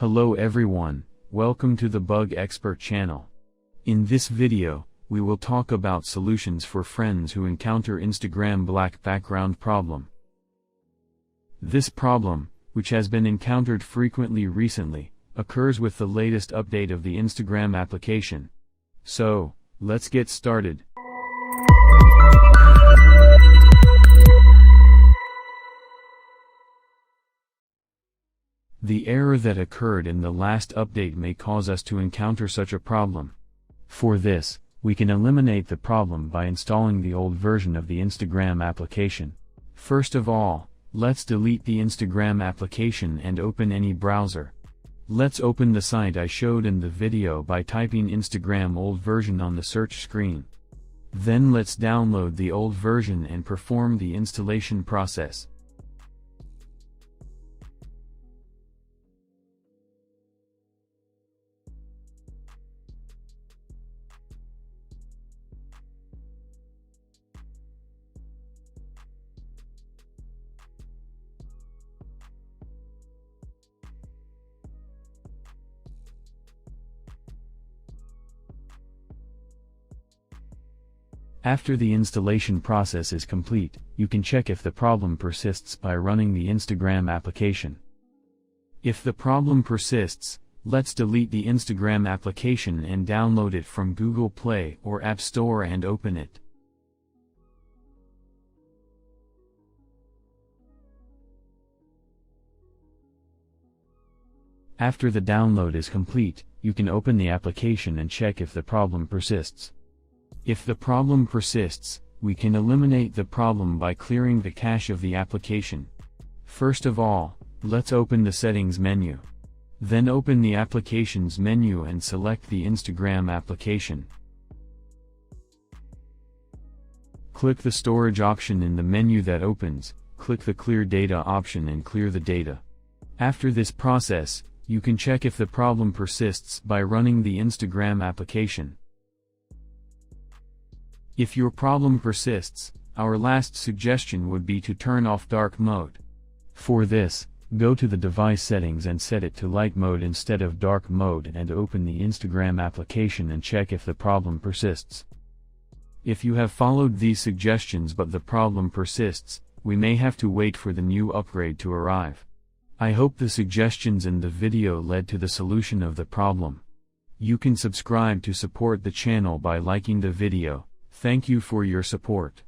Hello everyone, welcome to the Bug Expert channel. In this video, we will talk about solutions for friends who encounter Instagram black background problem. This problem, which has been encountered frequently recently, occurs with the latest update of the Instagram application. So, let's get started. The error that occurred in the last update may cause us to encounter such a problem. For this, we can eliminate the problem by installing the old version of the Instagram application. First of all, let's delete the Instagram application and open any browser. Let's open the site I showed in the video by typing Instagram old version on the search screen. Then let's download the old version and perform the installation process. After the installation process is complete, you can check if the problem persists by running the Instagram application. If the problem persists, let's delete the Instagram application and download it from Google Play or App Store and open it. After the download is complete, you can open the application and check if the problem persists. If the problem persists, we can eliminate the problem by clearing the cache of the application. First of all, let's open the Settings menu. Then open the Applications menu and select the Instagram application. Click the Storage option in the menu that opens, click the Clear Data option and clear the data. After this process, you can check if the problem persists by running the Instagram application. If your problem persists, our last suggestion would be to turn off dark mode. For this, go to the device settings and set it to light mode instead of dark mode and open the Instagram application and check if the problem persists. If you have followed these suggestions but the problem persists, we may have to wait for the new upgrade to arrive. I hope the suggestions in the video led to the solution of the problem. You can subscribe to support the channel by liking the video. Thank you for your support.